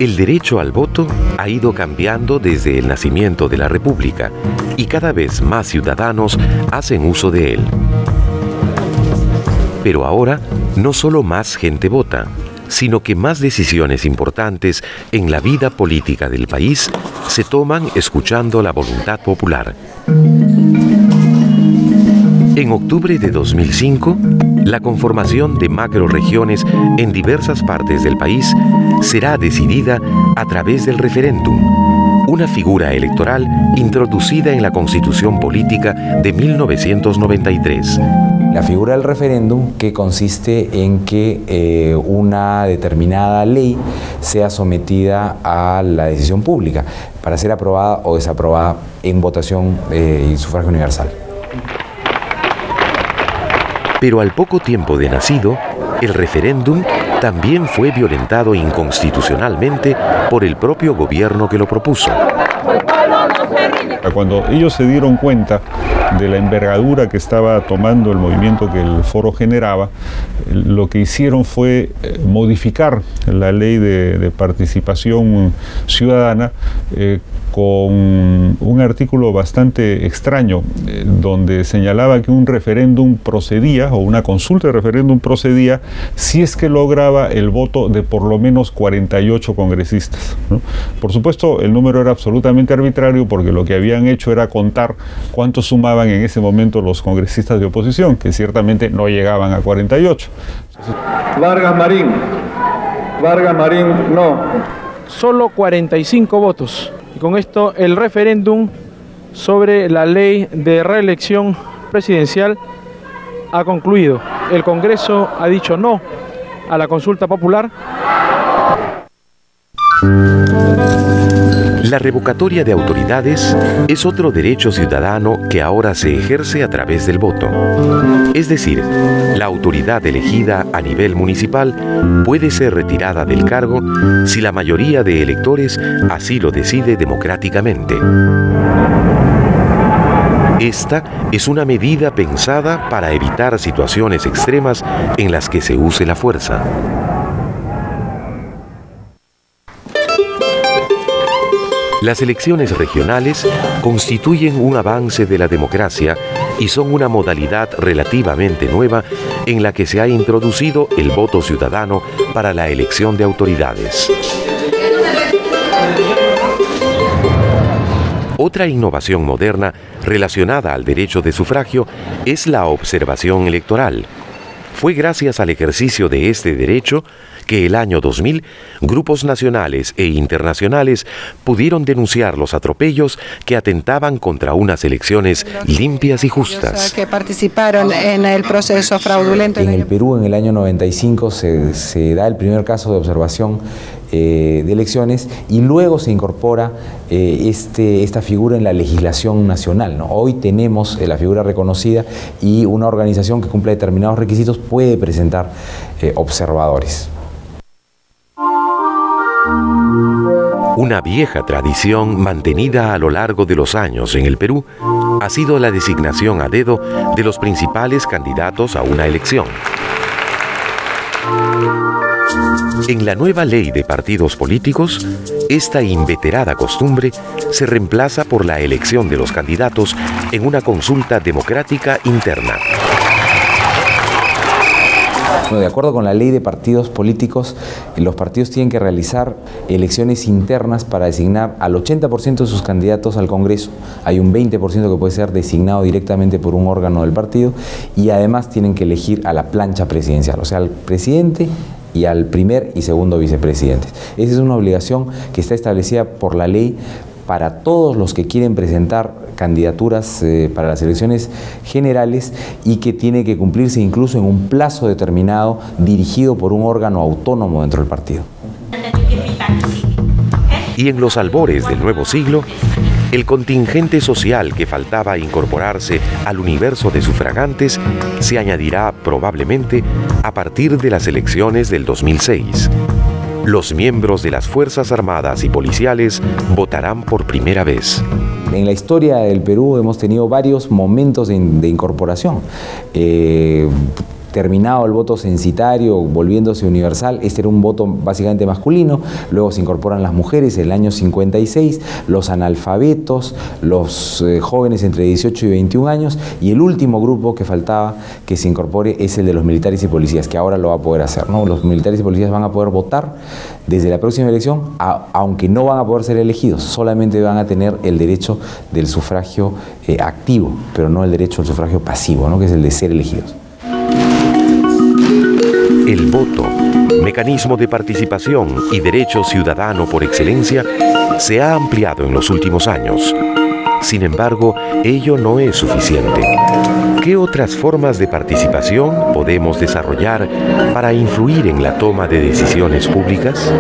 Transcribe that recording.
El derecho al voto ha ido cambiando desde el nacimiento de la República y cada vez más ciudadanos hacen uso de él. Pero ahora, no solo más gente vota, sino que más decisiones importantes en la vida política del país se toman escuchando la voluntad popular. En octubre de 2005, la conformación de macrorregiones en diversas partes del país será decidida a través del referéndum, una figura electoral introducida en la Constitución Política de 1993. La figura del referéndum, que consiste en que una determinada ley sea sometida a la decisión pública para ser aprobada o desaprobada en votación y sufragio universal. Pero al poco tiempo de nacido, el referéndum también fue violentado inconstitucionalmente por el propio gobierno que lo propuso. Cuando ellos se dieron cuenta de la envergadura que estaba tomando el movimiento que el foro generaba, lo que hicieron fue modificar la ley de participación ciudadana con un artículo bastante extraño, donde señalaba que un referéndum procedía, o una consulta de referéndum procedía, si es que lograba el voto de por lo menos 48 congresistas, ¿no? Por supuesto, el número era absolutamente arbitrario, porque lo que habían hecho era contar cuántos sumaban en ese momento los congresistas de oposición, que ciertamente no llegaban a 48. Vargas Marín, no. Solo 45 votos. Y con esto el referéndum sobre la ley de reelección presidencial ha concluido. El Congreso ha dicho no a la consulta popular. La revocatoria de autoridades es otro derecho ciudadano que ahora se ejerce a través del voto. Es decir, la autoridad elegida a nivel municipal puede ser retirada del cargo si la mayoría de electores así lo decide democráticamente. Esta es una medida pensada para evitar situaciones extremas en las que se use la fuerza. Las elecciones regionales constituyen un avance de la democracia y son una modalidad relativamente nueva en la que se ha introducido el voto ciudadano para la elección de autoridades. Otra innovación moderna relacionada al derecho de sufragio es la observación electoral. Fue gracias al ejercicio de este derecho que el año 2000 grupos nacionales e internacionales pudieron denunciar los atropellos que atentaban contra unas elecciones limpias y justas. Que participaron en el proceso fraudulento. En el Perú, en el año 95, se da el primer caso de observación de elecciones y luego se incorpora esta figura en la legislación nacional, ¿no? Hoy tenemos la figura reconocida y una organización que cumple determinados requisitos puede presentar observadores. Una vieja tradición mantenida a lo largo de los años en el Perú ha sido la designación a dedo de los principales candidatos a una elección. En la nueva ley de partidos políticos, esta inveterada costumbre se reemplaza por la elección de los candidatos en una consulta democrática interna. De acuerdo con la ley de partidos políticos, los partidos tienen que realizar elecciones internas para designar al 80% de sus candidatos al Congreso. Hay un 20% que puede ser designado directamente por un órgano del partido y además tienen que elegir a la plancha presidencial, o sea, al presidente y al primer y segundo vicepresidentes. Esa es una obligación que está establecida por la ley para todos los que quieren presentar candidaturas para las elecciones generales y que tiene que cumplirse incluso en un plazo determinado dirigido por un órgano autónomo dentro del partido. Y en los albores del nuevo siglo, el contingente social que faltaba incorporarse al universo de sufragantes se añadirá probablemente a partir de las elecciones del 2006. Los miembros de las Fuerzas Armadas y Policiales votarán por primera vez. En la historia del Perú hemos tenido varios momentos de incorporación. terminado el voto censitario, volviéndose universal, este era un voto básicamente masculino, luego se incorporan las mujeres en el año 56, los analfabetos, los jóvenes entre 18 y 21 años, y el último grupo que faltaba que se incorpore es el de los militares y policías, que ahora lo va a poder hacer, ¿no? Los militares y policías van a poder votar desde la próxima elección, aunque no van a poder ser elegidos, solamente van a tener el derecho del sufragio activo, pero no el derecho al sufragio pasivo, ¿no? Que es el de ser elegidos. El voto, mecanismo de participación y derecho ciudadano por excelencia, se ha ampliado en los últimos años. Sin embargo, ello no es suficiente. ¿Qué otras formas de participación podemos desarrollar para influir en la toma de decisiones públicas?